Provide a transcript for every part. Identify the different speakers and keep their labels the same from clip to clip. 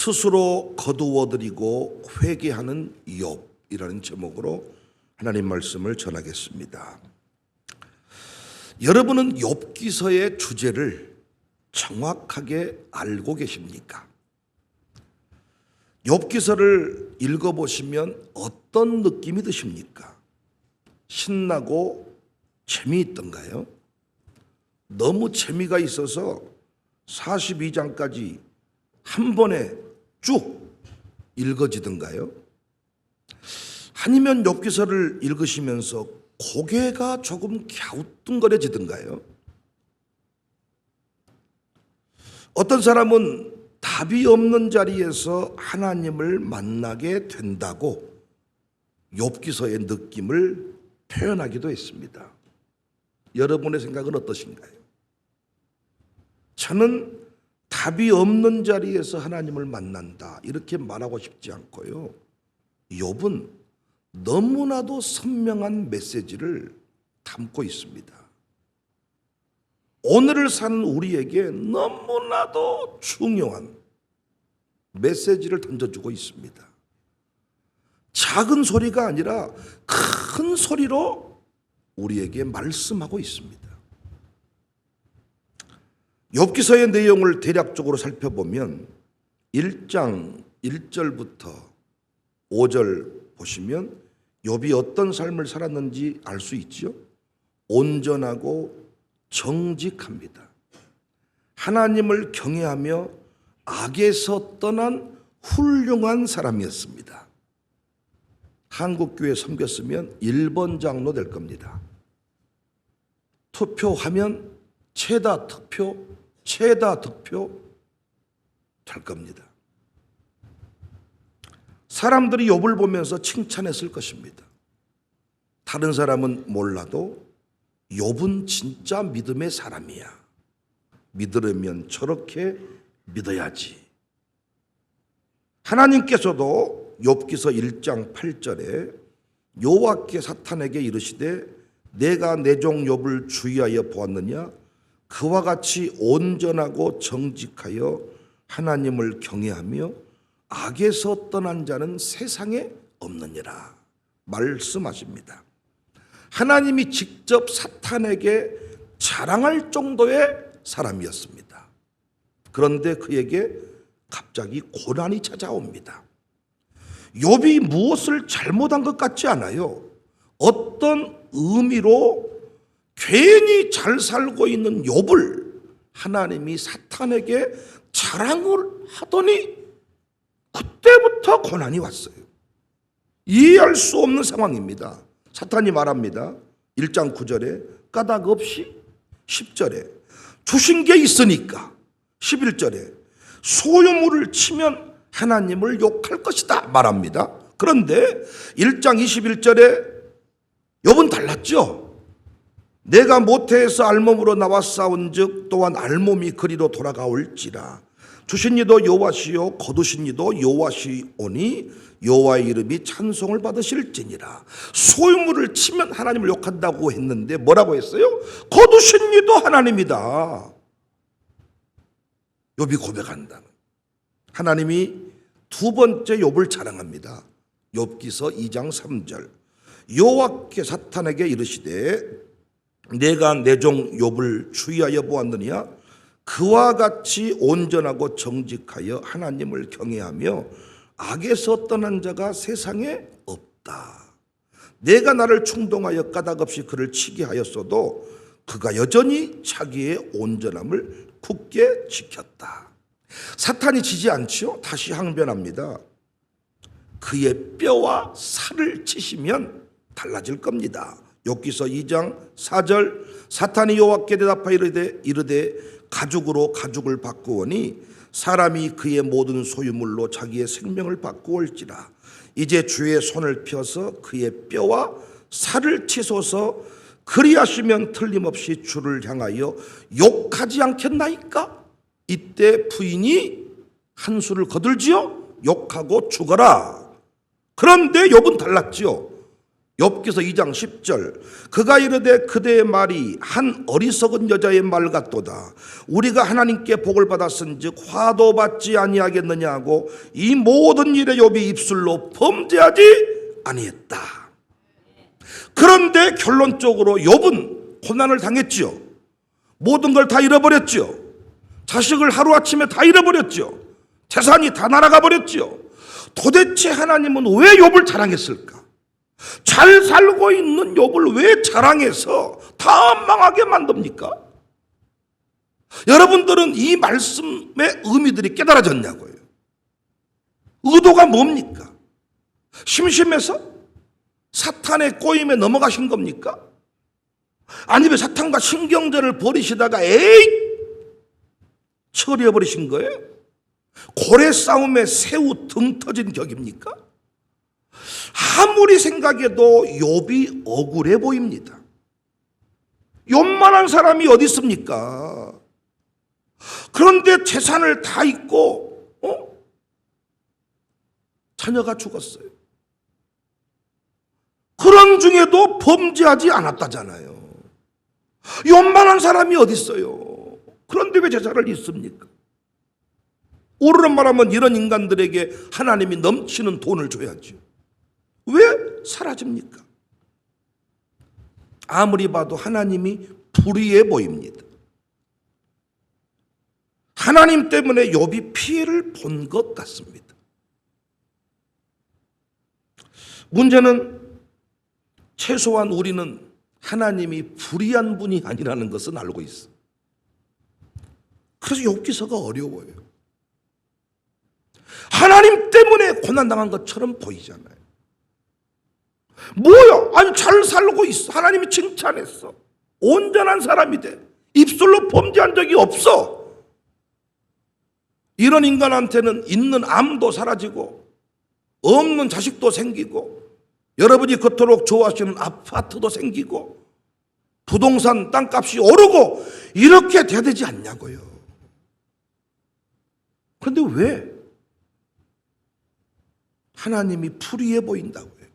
Speaker 1: 스스로 거두어들이고 회개하는 욥이라는 제목으로 하나님 말씀을 전하겠습니다. 여러분은 욥기서의 주제를 정확하게 알고 계십니까? 욥기서를 읽어보시면 어떤 느낌이 드십니까? 신나고 재미있던가요? 너무 재미가 있어서 42장까지 한 번에 쭉 읽어지던가요? 아니면 욥기서를 읽으시면서 고개가 조금 갸우뚱거려지던가요? 어떤 사람은 답이 없는 자리에서 하나님을 만나게 된다고 욥기서의 느낌을 표현하기도 했습니다. 여러분의 생각은 어떠신가요? 저는 답이 없는 자리에서 하나님을 만난다 이렇게 말하고 싶지 않고요. 욥은 너무나도 선명한 메시지를 담고 있습니다. 오늘을 사는 우리에게 너무나도 중요한 메시지를 던져주고 있습니다. 작은 소리가 아니라 큰 소리로 우리에게 말씀하고 있습니다. 욥기서의 내용을 대략적으로 살펴보면 1장 1절부터 5절 보시면 욥이 어떤 삶을 살았는지 알 수 있죠. 온전하고 정직합니다. 하나님을 경외하며 악에서 떠난 훌륭한 사람이었습니다. 한국교회 섬겼으면 1번 장로 될 겁니다. 투표하면 최다 득표 될 겁니다. 사람들이 욥을 보면서 칭찬했을 것입니다. 다른 사람은 몰라도 욥은 진짜 믿음의 사람이야. 믿으려면 저렇게 믿어야지. 하나님께서도 욥기서 1장 8절에 여호와께 사탄에게 이르시되 내가 내 종 욥을 주의하여 보았느냐 그와 같이 온전하고 정직하여 하나님을 경외하며 악에서 떠난 자는 세상에 없느니라 말씀하십니다. 하나님이 직접 사탄에게 자랑할 정도의 사람이었습니다. 그런데 그에게 갑자기 고난이 찾아옵니다. 욥이 무엇을 잘못한 것 같지 않아요. 어떤 의미로 괜히 잘 살고 있는 욥을 하나님이 사탄에게 자랑을 하더니 그때부터 고난이 왔어요. 이해할 수 없는 상황입니다. 사탄이 말합니다. 1장 9절에 까닭 없이 10절에 주신 게 있으니까 11절에 소유물을 치면 하나님을 욕할 것이다 말합니다. 그런데 1장 21절에 욥은 달랐죠. 내가 모태에서 알몸으로 나와 싸운즉 또한 알몸이 그리로 돌아가올지라. 주신 이도 여호와시요 거두신 이도 여호와시오니 여호와의 이름이 찬송을 받으실지니라. 소유물을 치면 하나님을 욕한다고 했는데 뭐라고 했어요? 거두신 이도 하나님이다. 욥이 고백한다. 하나님이 두 번째 욥을 자랑합니다. 욥기서 2장 3절 여호와께 사탄에게 이르시되 내가 내 종 욥을 주의하여 보았느냐 그와 같이 온전하고 정직하여 하나님을 경외하며 악에서 떠난 자가 세상에 없다. 내가 나를 충동하여 까닭없이 그를 치게 하였어도 그가 여전히 자기의 온전함을 굳게 지켰다. 사탄이 지지 않지요. 다시 항변합니다. 그의 뼈와 살을 치시면 달라질 겁니다. 욥기서 2장 4절 사탄이 여호와께 대답하여 이르되 가죽으로 가죽을 바꾸오니 사람이 그의 모든 소유물로 자기의 생명을 바꾸올지라. 이제 주의 손을 펴서 그의 뼈와 살을 치소서 그리하시면 틀림없이 주를 향하여 욕하지 않겠나이까? 이때 부인이 한 수를 거들지요. 욕하고 죽어라. 그런데 욥은 달랐지요. 욥기서 2장 10절 그가 이르되 그대의 말이 한 어리석은 여자의 말 같도다. 우리가 하나님께 복을 받았은즉 화도 받지 아니하겠느냐 하고 이 모든 일에 욥이 입술로 범죄하지 아니했다. 그런데 결론적으로 욥은 고난을 당했죠. 모든 걸 다 잃어버렸죠. 자식을 하루아침에 다 잃어버렸죠. 재산이 다 날아가 버렸죠. 도대체 하나님은 왜 욥을 자랑했을까? 잘 살고 있는 욥을 왜 자랑해서 다 망하게 만듭니까? 여러분들은 이 말씀의 의미들이 깨달아졌냐고요. 의도가 뭡니까? 심심해서? 사탄의 꼬임에 넘어가신 겁니까? 아니면 사탄과 신경전을 벌이시다가 처리해버리신 거예요? 고래 싸움에 새우 등 터진 격입니까? 아무리 생각해도 욥이 억울해 보입니다. 욥만한 사람이 어디 있습니까? 그런데 재산을 다 잃고 자녀가 죽었어요. 그런 중에도 범죄하지 않았다잖아요. 욥만한 사람이 어디 있어요? 그런데 왜 재산을 잃습니까? 오르는 말하면 이런 인간들에게 하나님이 넘치는 돈을 줘야죠. 왜 사라집니까? 아무리 봐도 하나님이 불의해 보입니다. 하나님 때문에 욥이 피해를 본 것 같습니다. 문제는 최소한 우리는 하나님이 불의한 분이 아니라는 것은 알고 있어. 그래서 욥기서가 어려워요. 하나님 때문에 고난당한 것처럼 보이잖아요. 뭐야? 아니 잘 살고 있어. 하나님이 칭찬했어. 온전한 사람이 돼. 입술로 범죄한 적이 없어. 이런 인간한테는 있는 암도 사라지고 없는 자식도 생기고 여러분이 그토록 좋아하시는 아파트도 생기고 부동산 땅값이 오르고 이렇게 돼야 되지 않냐고요. 그런데 왜 하나님이 불의해 보인다고요?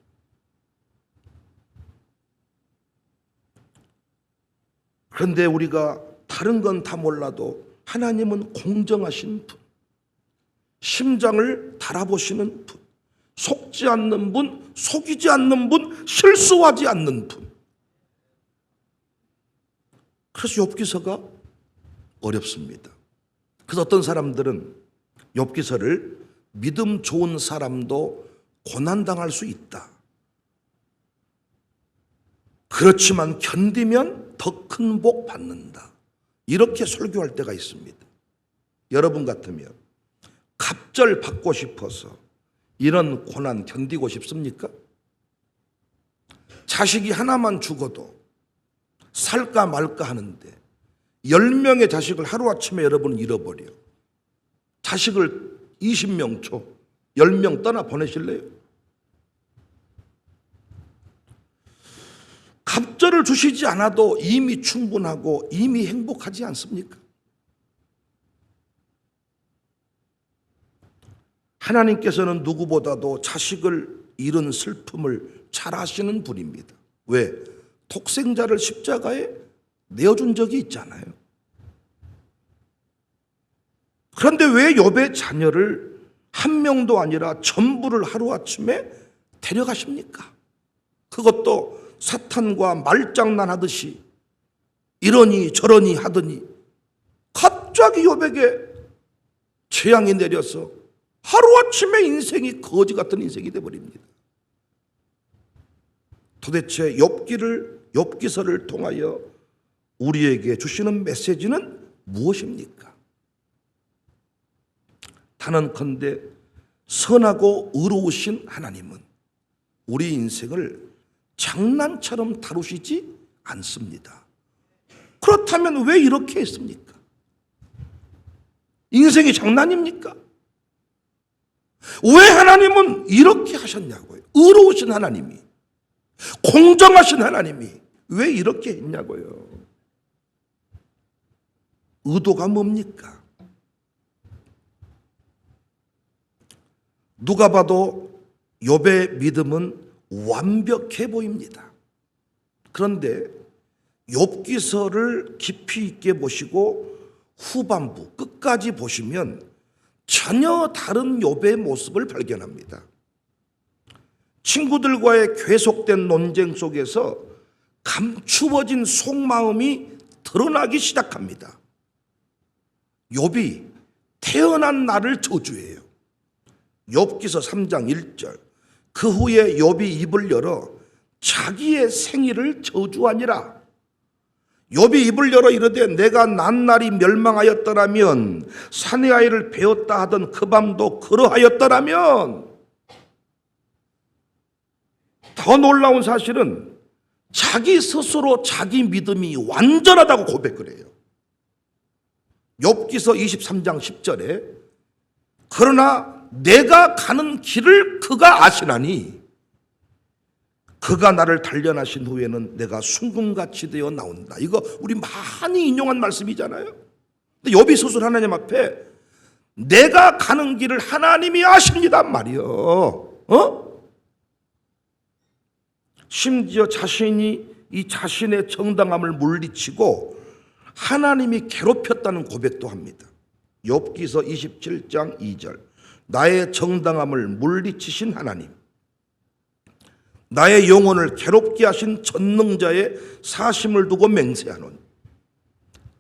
Speaker 1: 그런데 우리가 다른 건 다 몰라도 하나님은 공정하신 분, 심장을 달아보시는 분, 속지 않는 분, 속이지 않는 분, 실수하지 않는 분. 그래서 욥기서가 어렵습니다. 그래서 어떤 사람들은 욥기서를 믿음 좋은 사람도 고난당할 수 있다. 그렇지만 견디면 더 큰 복 받는다. 이렇게 설교할 때가 있습니다. 여러분 같으면 갑절 받고 싶어서 이런 고난 견디고 싶습니까? 자식이 하나만 죽어도 살까 말까 하는데 10명의 자식을 하루아침에 여러분 잃어버려. 자식을 20명 줘. 10명 떠나 보내실래요? 갑절을 주시지 않아도 이미 충분하고 이미 행복하지 않습니까? 하나님께서는 누구보다도 자식을 잃은 슬픔을 잘 아시는 분입니다. 왜? 독생자를 십자가에 내어준 적이 있잖아요. 그런데 왜 욥의 자녀를 한 명도 아니라 전부를 하루아침에 데려가십니까? 그것도 사탄과 말장난하듯이 이러니 저러니 하더니 갑자기 욥에게 재앙이 내려서 하루아침에 인생이 거지 같은 인생이 되어버립니다. 도대체 욥기서를 통하여 우리에게 주시는 메시지는 무엇입니까? 단언컨대 선하고 의로우신 하나님은 우리 인생을 장난처럼 다루시지 않습니다. 그렇다면 왜 이렇게 했습니까? 인생이 장난입니까? 왜 하나님은 이렇게 하셨냐고요? 의로우신 하나님이, 공정하신 하나님이 왜 이렇게 했냐고요? 의도가 뭡니까? 누가 봐도 욥의 믿음은 완벽해 보입니다. 그런데 욥기서를 깊이 있게 보시고 후반부 끝까지 보시면 전혀 다른 욥의 모습을 발견합니다. 친구들과의 계속된 논쟁 속에서 감추어진 속마음이 드러나기 시작합니다. 욥이 태어난 날을 저주해요. 욥기서 3장 1절. 그 후에 욥이 입을 열어 자기의 생일을 저주하니라. 욥이 입을 열어 이르되 내가 난 날이 멸망하였더라면 사내 아이를 베었다 하던 그 밤도 그러하였더라면. 더 놀라운 사실은 자기 스스로 자기 믿음이 완전하다고 고백을 해요. 욥기서 23장 10절에 그러나 내가 가는 길을 그가 아시나니 그가 나를 단련하신 후에는 내가 순금같이 되어 나온다. 이거 우리 많이 인용한 말씀이잖아요. 근데 욥이 스스로 하나님 앞에 내가 가는 길을 하나님이 아십니다 말이요. 심지어 자신이 이 자신의 정당함을 물리치고 하나님이 괴롭혔다는 고백도 합니다. 욥기서 27장 2절. 나의 정당함을 물리치신 하나님, 나의 영혼을 괴롭게 하신 전능자의 사심을 두고 맹세하노니.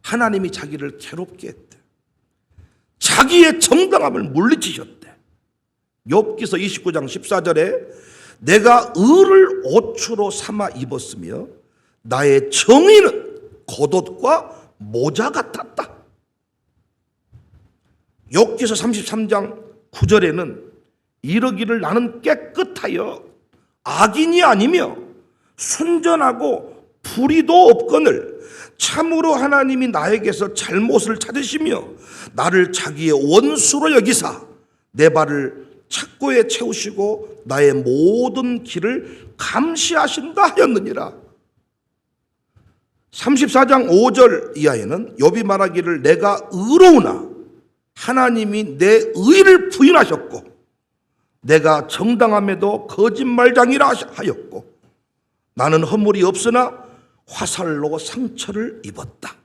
Speaker 1: 하나님이 자기를 괴롭게 했대. 자기의 정당함을 물리치셨대. 욥기서 29장 14절에 내가 의를 옷으로 삼아 입었으며 나의 정의는 겉옷과 모자 같았다. 욥기서 33장 9절에는 이르기를 나는 깨끗하여 악인이 아니며 순전하고 불의도 없거늘 참으로 하나님이 나에게서 잘못을 찾으시며 나를 자기의 원수로 여기사 내 발을 착고에 채우시고 나의 모든 길을 감시하신다 하였느니라. 34장 5절 이하에는 욥이 말하기를 내가 의로우나 하나님이 내 의를 부인하셨고 내가 정당함에도 거짓말장이라 하였고 나는 허물이 없으나 화살로 상처를 입었다.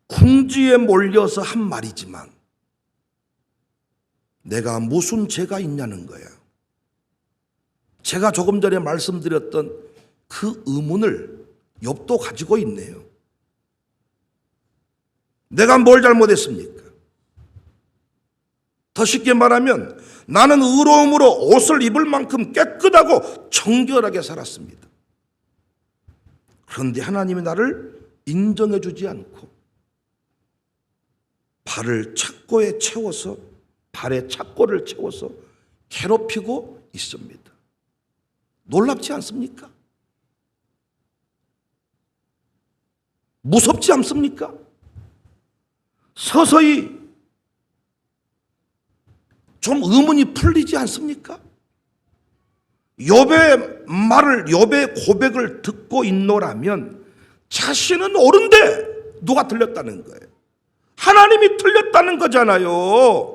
Speaker 1: 궁지에 몰려서 한 말이지만 내가 무슨 죄가 있냐는 거야. 제가 조금 전에 말씀드렸던 그 의문을 욥도 가지고 있네요. 내가 뭘 잘못했습니까? 더 쉽게 말하면 나는 의로움으로 옷을 입을 만큼 깨끗하고 정결하게 살았습니다. 그런데 하나님이 나를 인정해 주지 않고 발에 착고를 채워서 괴롭히고 있습니다. 놀랍지 않습니까? 무섭지 않습니까? 서서히 좀 의문이 풀리지 않습니까? 욥의 고백을 듣고 있노라면 자신은 옳은데 누가 틀렸다는 거예요? 하나님이 틀렸다는 거잖아요.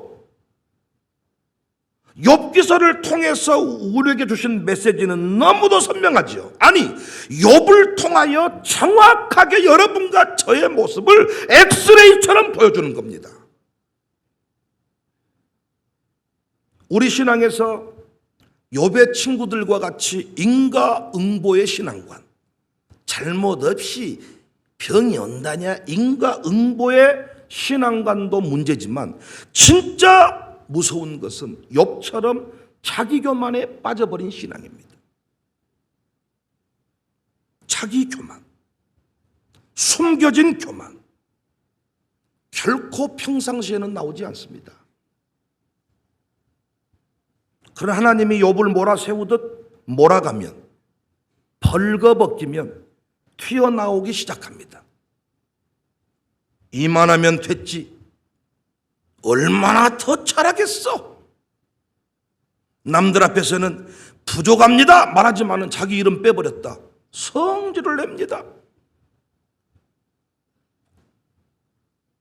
Speaker 1: 욥기서를 통해서 우리에게 주신 메시지는 너무도 선명하죠. 아니, 욥을 통하여 정확하게 여러분과 저의 모습을 엑스레이처럼 보여주는 겁니다. 우리 신앙에서 욥의 친구들과 같이 인과응보의 신앙관, 잘못 없이 병이 온다냐 인과응보의 신앙관도 문제지만 진짜 무서운 것은 욥처럼 자기 교만에 빠져버린 신앙입니다. 자기 교만, 숨겨진 교만, 결코 평상시에는 나오지 않습니다. 그러나 하나님이 욥을 몰아세우듯 몰아가면, 벌거벗기면 튀어나오기 시작합니다. 이만하면 됐지. 얼마나 더 잘하겠어. 남들 앞에서는 부족합니다 말하지만은 자기 이름 빼버렸다. 성질을 냅니다.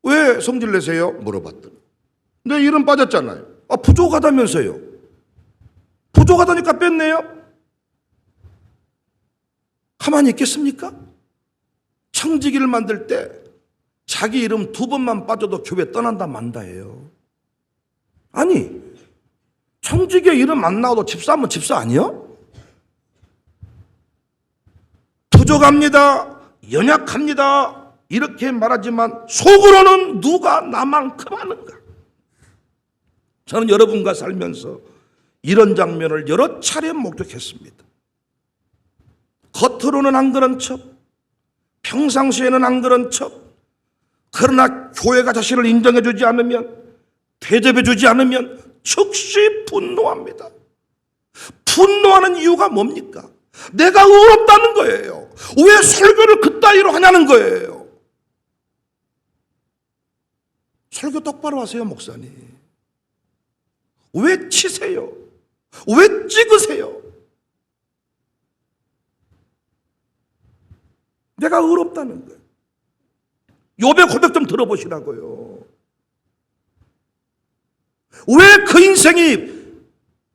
Speaker 1: 왜 성질 내세요? 물어봤더니 내 이름 빠졌잖아요. 부족하다면서요. 부족하다니까 뺐네요. 가만히 있겠습니까? 청지기를 만들 때 자기 이름 2번만 빠져도 교회 떠난다 만다 해요. 아니, 청지기에 이름 안 나와도 집사하면 집사 아니요? 부족합니다, 연약합니다 이렇게 말하지만 속으로는 누가 나만큼 하는가? 저는 여러분과 살면서 이런 장면을 여러 차례 목격했습니다. 겉으로는 안 그런 척, 평상시에는 안 그런 척, 그러나 교회가 자신을 인정해주지 않으면, 대접해주지 않으면 즉시 분노합니다. 분노하는 이유가 뭡니까? 내가 의롭다는 거예요. 왜 설교를 그따위로 하냐는 거예요. 설교 똑바로 하세요, 목사님. 왜 치세요? 왜 찍으세요? 내가 의롭다는 거예요. 욥의 고백 좀 들어보시라고요. 왜 그 인생이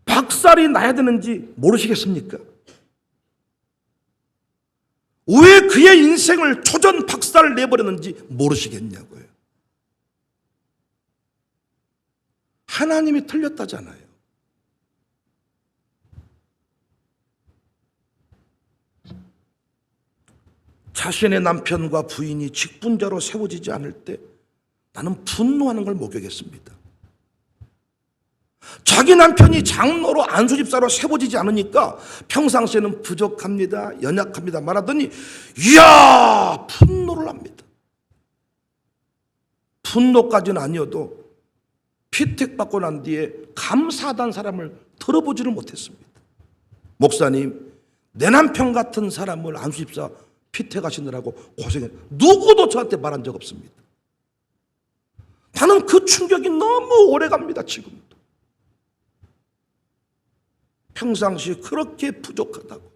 Speaker 1: 박살이 나야 되는지 모르시겠습니까? 왜 그의 인생을 초전 박살을 내버렸는지 모르시겠냐고요. 하나님이 틀렸다잖아요. 자신의 남편과 부인이 직분자로 세워지지 않을 때 나는 분노하는 걸 목격했습니다. 자기 남편이 장로로 안수집사로 세워지지 않으니까 평상시에는 부족합니다, 연약합니다 말하더니 이야 분노를 합니다. 분노까지는 아니어도 피택받고 난 뒤에 감사하다는 사람을 들어보지를 못했습니다. 목사님, 내 남편 같은 사람을 안수집사 피택하시느라고 고생해. 누구도 저한테 말한 적 없습니다. 나는 그 충격이 너무 오래 갑니다. 지금도. 평상시에 그렇게 부족하다고,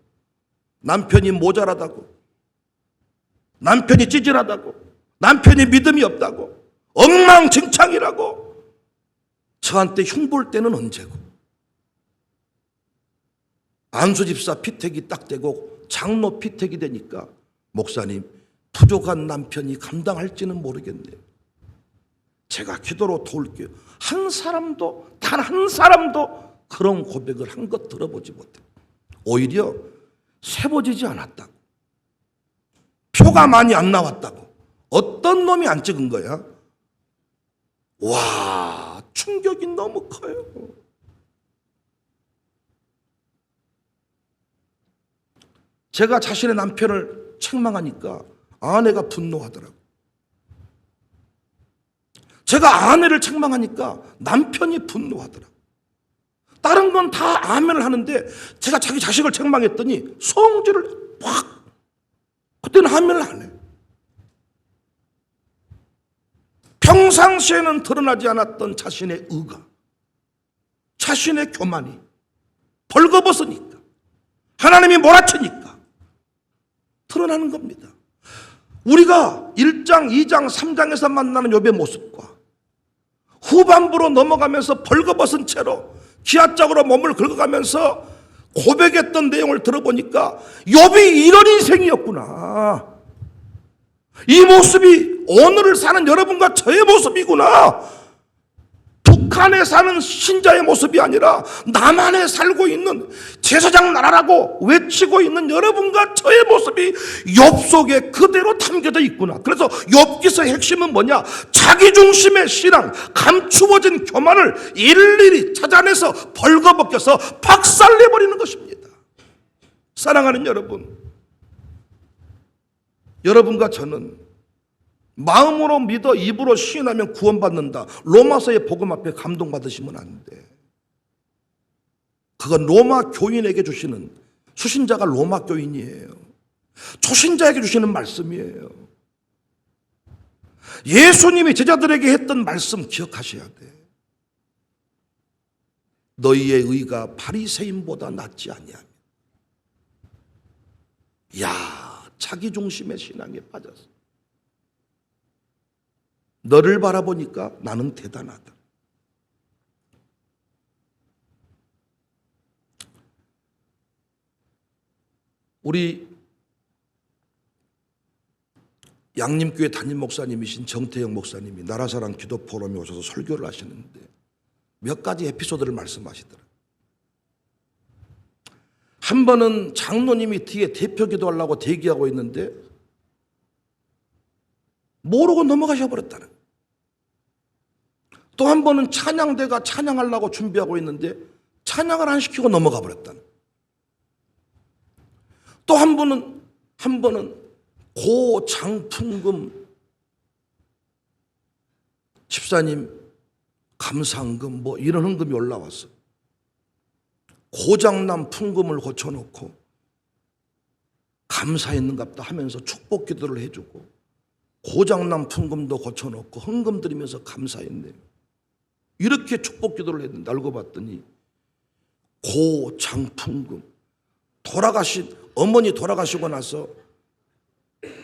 Speaker 1: 남편이 모자라다고, 남편이 찌질하다고, 남편이 믿음이 없다고, 엉망진창이라고 저한테 흉볼 때는 언제고, 안수집사 피택이 딱 되고 장로 피택이 되니까 목사님, 부족한 남편이 감당할지는 모르겠네요. 제가 기도로 도울게요. 한 사람도, 단 한 사람도 그런 고백을 한 것 들어보지 못해요. 오히려 세워지지 않았다고, 표가 많이 안 나왔다고, 어떤 놈이 안 찍은 거야? 와, 충격이 너무 커요. 제가 자신의 남편을 책망하니까 아내가 분노하더라고요. 제가 아내를 책망하니까 남편이 분노하더라고요. 다른 건 다 아멘을 하는데 제가 자기 자식을 책망했더니 성질을 확, 그때는 아멘을 안 해요. 평상시에는 드러나지 않았던 자신의 의가, 자신의 교만이 벌거벗으니까, 하나님이 몰아치니까 드러나는 겁니다. 우리가 1장, 2장, 3장에서 만나는 욥의 모습과 후반부로 넘어가면서 벌거벗은 채로 기아짝으로 몸을 긁어가면서 고백했던 내용을 들어보니까 욥이 이런 인생이었구나. 이 모습이 오늘을 사는 여러분과 저의 모습이구나. 북한에 사는 신자의 모습이 아니라 남한에 살고 있는 제사장 나라라고 외치고 있는 여러분과 저의 모습이 욥 속에 그대로 담겨져 있구나. 그래서 욥기서의 핵심은 뭐냐? 자기중심의 신앙, 감추어진 교만을 일일이 찾아내서 벌거벗겨서 박살내버리는 것입니다. 사랑하는 여러분, 여러분과 저는 마음으로 믿어 입으로 시인하면 구원받는다, 로마서의 복음 앞에 감동받으시면 안 돼. 그건 로마 교인에게 주시는, 수신자가 로마 교인이에요. 초신자에게 주시는 말씀이에요. 예수님이 제자들에게 했던 말씀 기억하셔야 돼. 너희의 의가 바리새인보다 낫지 아니하며. 야, 자기중심의 신앙에 빠졌어. 너를 바라보니까 나는 대단하다. 우리 양림교회 담임 목사님이신 정태영 목사님이 나라사랑 기도 포럼에 오셔서 설교를 하시는데 몇 가지 에피소드를 말씀하시더라고요. 한 번은 장로님이 뒤에 대표 기도하려고 대기하고 있는데 모르고 넘어가셔 버렸다는. 또 한 번은 찬양대가 찬양하려고 준비하고 있는데 찬양을 안 시키고 넘어가 버렸다는. 또 한 번은 고장풍금 집사님 감상금 뭐 이런 헌금이 올라왔어. 고장난 풍금을 고쳐놓고 감사했는갑다 하면서 축복 기도를 해주고 고장난 풍금도 고쳐놓고 헌금 드리면서 감사했네요. 이렇게 축복 기도를 했는데 알고 봤더니 고장풍금 어머니 돌아가시고 나서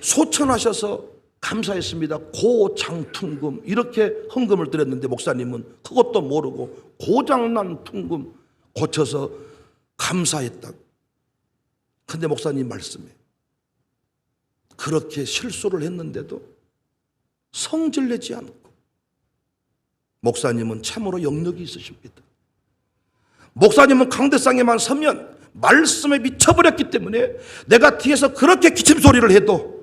Speaker 1: 소천하셔서 감사했습니다. 고장풍금 이렇게 헌금을 드렸는데 목사님은 그것도 모르고 고장난 풍금 고쳐서 감사했다고. 근데 목사님 말씀에 그렇게 실수를 했는데도 성질내지 않고 목사님은 참으로 영역이 있으십니다. 목사님은 강대상에만 서면 말씀에 미쳐버렸기 때문에 내가 뒤에서 그렇게 기침소리를 해도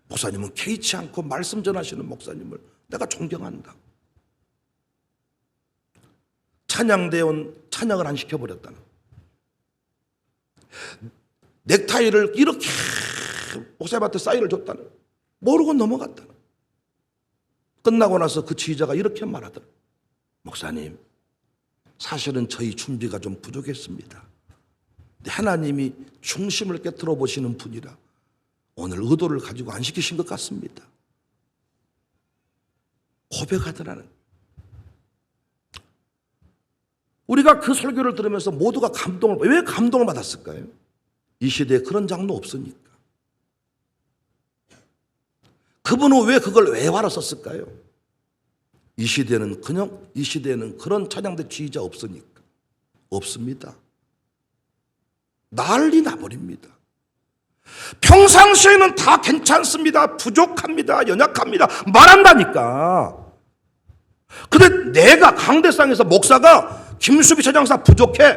Speaker 1: 목사님은 개의치 않고 말씀 전하시는 목사님을 내가 존경한다. 찬양대원 찬양을 안 시켜버렸다는. 넥타이를 이렇게 목사님한테 사인을 줬다는. 모르고 넘어갔다는. 끝나고 나서 그 지휘자가 이렇게 말하더라고요. 목사님, 사실은 저희 준비가 좀 부족했습니다. 근데 하나님이 중심을 깨트려 보시는 분이라 오늘 의도를 가지고 안 시키신 것 같습니다. 고백하더라는. 우리가 그 설교를 들으면서 모두가 왜 감동을 받았을까요? 이 시대에 그런 장로 없으니까. 그분은 왜 그걸 외화로 썼을까요? 이 시대에는 그런 찬양대 지휘자 없으니까. 없습니다. 난리 나버립니다. 평상시에는 다 괜찮습니다. 부족합니다. 연약합니다. 말한다니까. 근데 내가 강대상에서 목사가 김수비 차장사 부족해,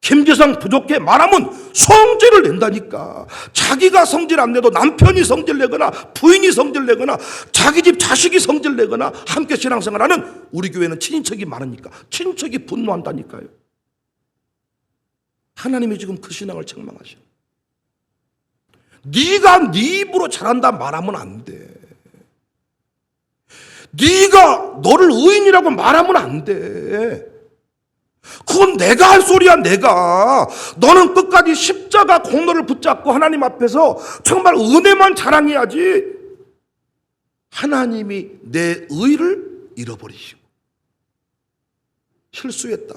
Speaker 1: 김기성 부족해 말하면 성질을 낸다니까. 자기가 성질 안 내도 남편이 성질 내거나 부인이 성질 내거나 자기 집 자식이 성질 내거나 함께 신앙생활하는 우리 교회는 친인척이 많으니까 친척이 분노한다니까요. 하나님이 지금 그 신앙을 책망하시는. 네가 네 입으로 잘한다 말하면 안 돼. 네가 너를 의인이라고 말하면 안 돼. 그건 내가 할 소리야. 내가. 너는 끝까지 십자가 공로를 붙잡고 하나님 앞에서 정말 은혜만 자랑해야지. 하나님이 내 의를 잃어버리시고 실수했다.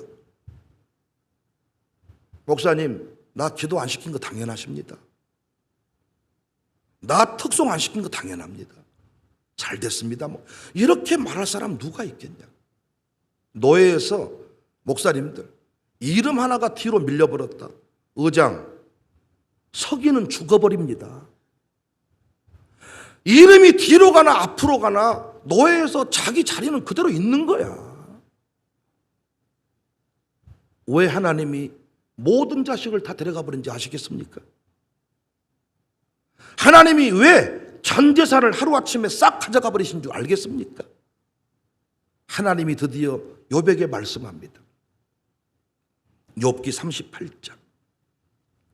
Speaker 1: 목사님, 나 기도 안 시킨 거 당연하십니다. 나 특송 안 시킨 거 당연합니다. 잘 됐습니다. 뭐 이렇게 말할 사람 누가 있겠냐. 노예에서 목사님들 이름 하나가 뒤로 밀려버렸다. 의장, 서기는 죽어버립니다. 이름이 뒤로 가나 앞으로 가나 노예에서 자기 자리는 그대로 있는 거야. 왜 하나님이 모든 자식을 다 데려가 버린지 아시겠습니까? 하나님이 왜 전 재산을 하루아침에 싹 가져가 버리신 줄 알겠습니까? 하나님이 드디어 욥에게 말씀합니다. 욥기 38장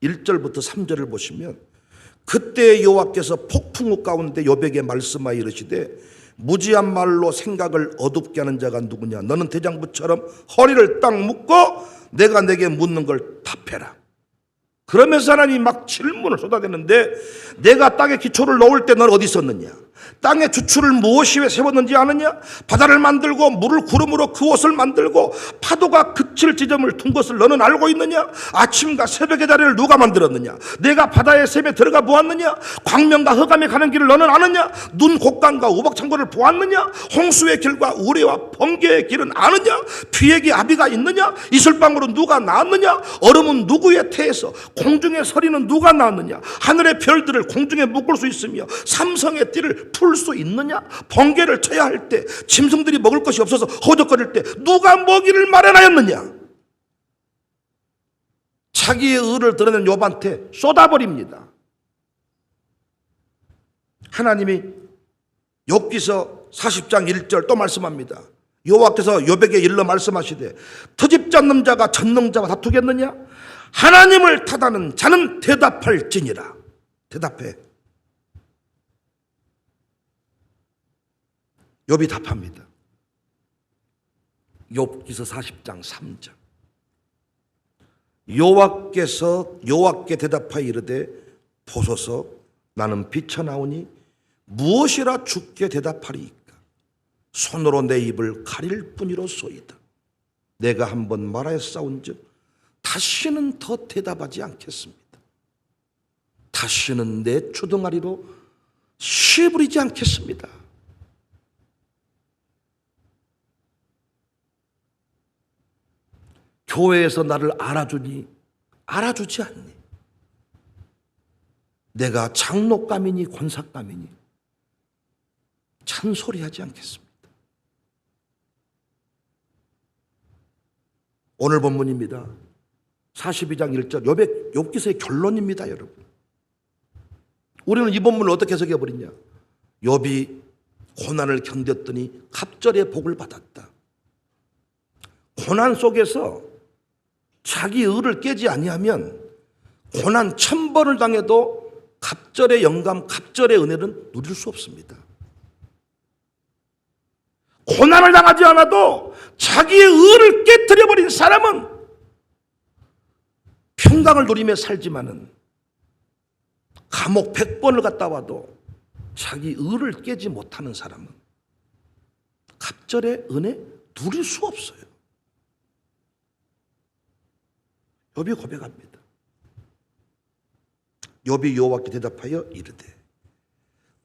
Speaker 1: 1절부터 3절을 보시면 그때 여호와께서 폭풍우 가운데 욥에게 말씀하여 이르시되 무지한 말로 생각을 어둡게 하는 자가 누구냐. 너는 대장부처럼 허리를 딱 묶고 내가 내게 묻는 걸 답해라. 그러면서 하나님이 막 질문을 쏟아대는데 내가 땅에 기초를 놓을 때 넌 어디 있었느냐. 땅의 주추를 무엇이 왜 세웠는지 아느냐? 바다를 만들고 물을 구름으로 그 옷을 만들고 파도가 그칠 지점을 둔 것을 너는 알고 있느냐? 아침과 새벽의 자리를 누가 만들었느냐? 내가 바다의 샘에 들어가 보았느냐? 광명과 흑암에 가는 길을 너는 아느냐? 눈 곡간과 우박창고를 보았느냐? 홍수의 길과 우레와 번개의 길은 아느냐? 비에게 아비가 있느냐? 이슬방으로 누가 낳았느냐? 얼음은 누구의 태에서 공중의 서리는 누가 낳았느냐? 하늘의 별들을 공중에 묶을 수 있으며 삼성의 띠를 풀 수 있느냐? 번개를 쳐야 할 때 짐승들이 먹을 것이 없어서 허덕거릴 때 누가 먹이를 마련하였느냐? 자기의 의를 드러낸 욥한테 쏟아버립니다. 하나님이 욥기서 40장 1절 또 말씀합니다. 여호와께서 욥에게 일러 말씀하시되 터집지 않는 자가 전능자와 다투겠느냐? 하나님을 탓하는 자는 대답할지니라. 대답해. 욥이 답합니다. 욥기서 40장 3절. 여호와께 대답하여 이르되 보소서 나는 비쳐나오니 무엇이라 주께 대답하리이까? 손으로 내 입을 가릴 뿐이로소이다. 내가 한번 말하였사온즉 다시는 더 대답하지 않겠습니다. 다시는 내 주둥아리로 쉬부리지 않겠습니다. 교회에서 나를 알아주지 않니? 내가 장로감이니 권사감이니 잔소리하지 않겠습니다. 오늘 본문입니다. 42장 1절 욥기서의 결론입니다. 여러분, 우리는 이 본문을 어떻게 해석해버리냐? 욥이 고난을 견뎠더니 갑절의 복을 받았다. 고난 속에서 자기 의를 깨지 아니하면 고난 1000번을 당해도 갑절의 영감, 갑절의 은혜는 누릴 수 없습니다. 고난을 당하지 않아도 자기의 의를 깨뜨려버린 사람은 평강을 누리며 살지만은 감옥 100번을 갔다 와도 자기 의를 깨지 못하는 사람은 갑절의 은혜 누릴 수 없어요. 욥이 고백합니다. 욥이 여호와께 대답하여 이르되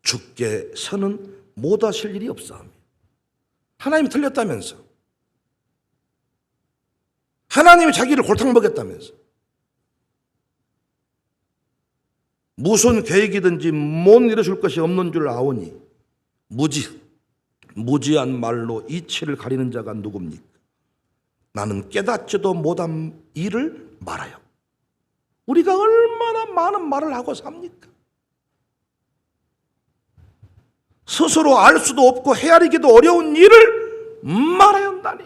Speaker 1: 주께서는 못하실 일이 없사오며. 하나님이 틀렸다면서, 하나님이 자기를 골탕 먹였다면서, 무슨 계획이든지 못 이루실 것이 없는 줄 아오니 무지한 말로 이치를 가리는 자가 누굽니까? 나는 깨닫지도 못한 일을 말하여. 우리가 얼마나 많은 말을 하고 삽니까? 스스로 알 수도 없고 헤아리기도 어려운 일을 말하였다니.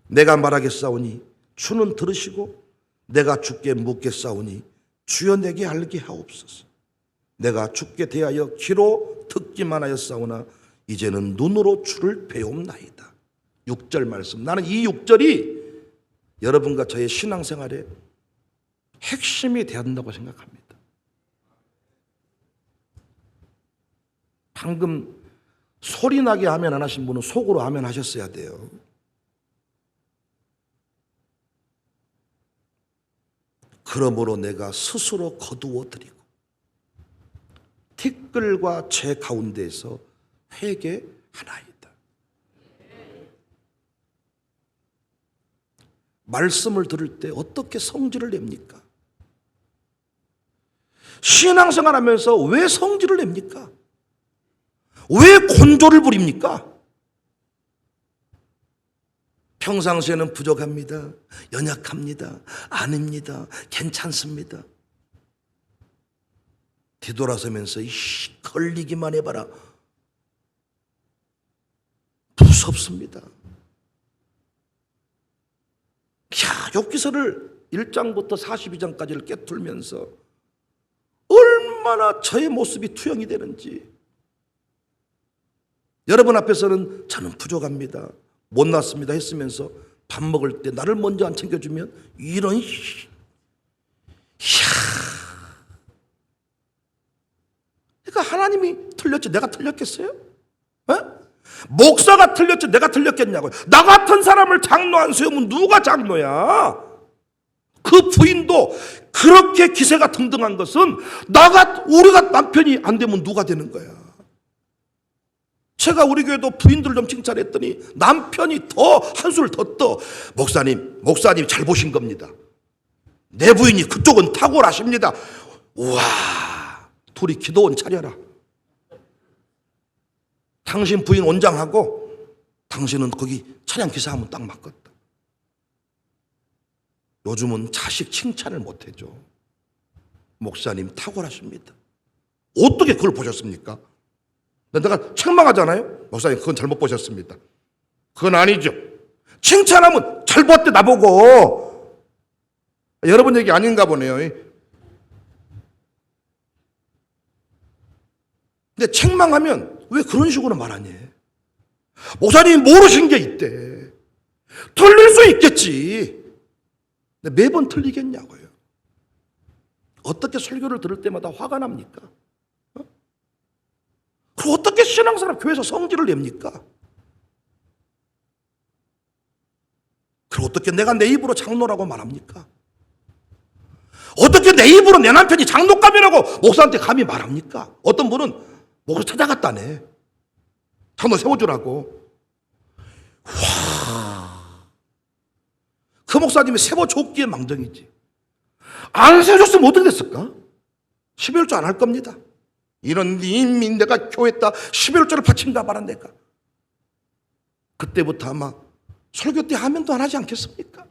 Speaker 1: 내가 말하겠사오니 주는 들으시고 내가 주께 묻겠사오니 주여 내게 알게 하옵소서. 내가 주께 대하여 귀로 듣기만 하였사오나 이제는 눈으로 주를 배움나이다. 6절 말씀. 나는 이 6절이 여러분과 저의 신앙생활에 핵심이 되어야 된다고 생각합니다. 방금 소리 나게 아멘 안 하신 분은 속으로 아멘 하셨어야 돼요. 그러므로 내가 스스로 거두어 드리고 티끌과 제 가운데에서 회개하나이다. 말씀을 들을 때 어떻게 성질을 냅니까? 신앙생활 하면서 왜 성질을 냅니까? 왜 곤조를 부립니까? 평상시에는 부족합니다. 연약합니다. 아닙니다. 괜찮습니다. 뒤돌아서면서 걸리기만 해봐라. 무섭습니다. 욥기서를 1장부터 42장까지를 꿰뚫면서 얼마나 저의 모습이 투영이 되는지. 여러분 앞에서는 저는 부족합니다, 못났습니다 했으면서 밥 먹을 때 나를 먼저 안 챙겨주면 이런 그러니까 하나님이 틀렸지 내가 틀렸겠어요? 목사가 틀렸지 내가 틀렸겠냐고요. 나 같은 사람을 장로 안 세우면 누가 장로야? 그 부인도 그렇게 기세가 등등한 것은 우리가 남편이 안 되면 누가 되는 거야? 제가 우리 교회도 부인들 좀 칭찬했더니 남편이 더 한술 더 떠. 목사님 잘 보신 겁니다. 내 부인이 그쪽은 탁월하십니다. 우와, 둘이 기도원 차려라. 당신 부인 원장하고 당신은 거기 찬양 기사하면 딱 맞겠다. 요즘은 자식 칭찬을 못 해줘. 목사님 탁월하십니다. 어떻게 그걸 보셨습니까? 내가 책망하잖아요. 목사님 그건 잘못 보셨습니다. 그건 아니죠. 칭찬하면 잘 봤대 나보고. 여러분 얘기 아닌가 보네요. 근데 책망하면 왜 그런 식으로 말하니? 목사님 모르신 게 있대. 틀릴 수 있겠지. 근데 매번 틀리겠냐고요. 어떻게 설교를 들을 때마다 화가 납니까? 그리고 어떻게 신앙생활 교회에서 성질을 냅니까? 그리고 어떻게 내가 내 입으로 장로라고 말합니까? 어떻게 내 입으로 내 남편이 장로감이라고 목사한테 감히 말합니까? 어떤 분은 목을 찾아갔다네. 장로 세워주라고. 와, 그 목사님이 세워줬기에 망정이지. 안 세워줬으면 어떻게 됐을까? 11조 안 할 겁니다. 이런 인민 내가 교회에다 11조를 바친가 말한 내가. 그때부터 아마 설교 때 하면도 안 하지 않겠습니까?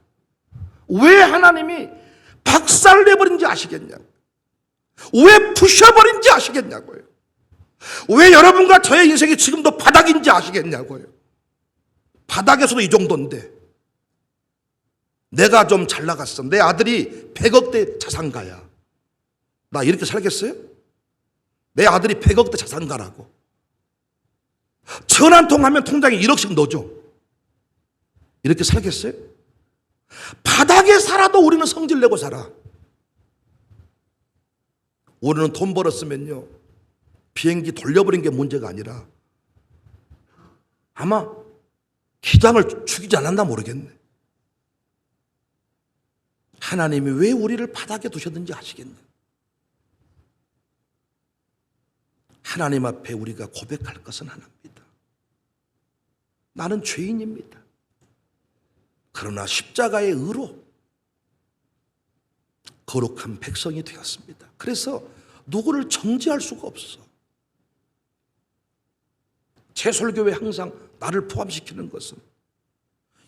Speaker 1: 왜 하나님이 박살내버린지 아시겠냐고. 왜 부셔버린지 아시겠냐고요. 왜 여러분과 저의 인생이 지금도 바닥인지 아시겠냐고요. 바닥에서도 이 정도인데 내가 좀 잘 나갔어. 내 아들이 100억대 자산가야. 나 이렇게 살겠어요? 내 아들이 100억대 자산가라고. 전화 한 통 하면 통장에 1억씩 넣어줘. 이렇게 살겠어요? 바닥에 살아도 우리는 성질 내고 살아. 우리는 돈 벌었으면요, 비행기 돌려버린 게 문제가 아니라 아마 기장을 죽이지 않았나 모르겠네. 하나님이 왜 우리를 바닥에 두셨는지 아시겠네. 하나님 앞에 우리가 고백할 것은 하나입니다. 나는 죄인입니다. 그러나 십자가의 의로 거룩한 백성이 되었습니다. 그래서 누구를 정죄할 수가 없어. 제 설교에 항상 나를 포함시키는 것은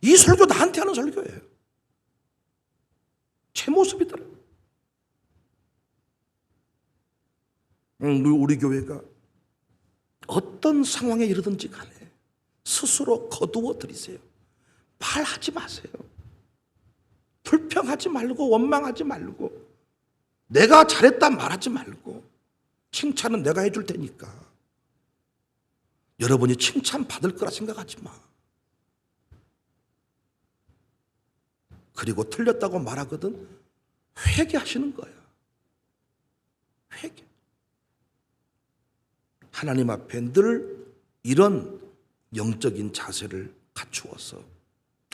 Speaker 1: 이 설교 나한테 하는 설교예요. 제 모습이더라. 우리 교회가 어떤 상황에 이르든지 간에 스스로 거두어 드리세요. 말하지 마세요. 불평하지 말고 원망하지 말고 내가 잘했다 말하지 말고 칭찬은 내가 해줄 테니까. 여러분이 칭찬 받을 거라 생각하지 마. 그리고 틀렸다고 말하거든 회개하시는 거야. 회개. 하나님 앞에 늘 이런 영적인 자세를 갖추어서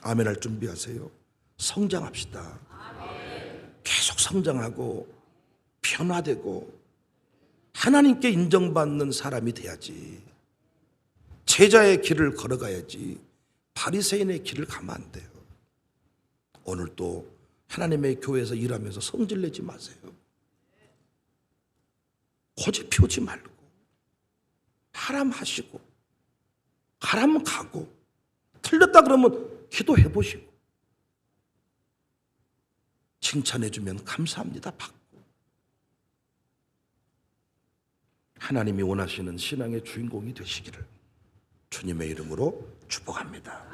Speaker 1: 아멘할 준비하세요. 성장합시다. 계속 성장하고 변화되고 하나님께 인정받는 사람이 돼야지. 제자의 길을 걸어가야지 바리새인의 길을 가면 안 돼요. 오늘도 하나님의 교회에서 일하면서 성질내지 마세요. 고집 피우지 말고 하람하시고 가라면 가고 틀렸다 그러면 기도해 보시고 칭찬해 주면 감사합니다 받고 하나님이 원하시는 신앙의 주인공이 되시기를 주님의 이름으로 축복합니다.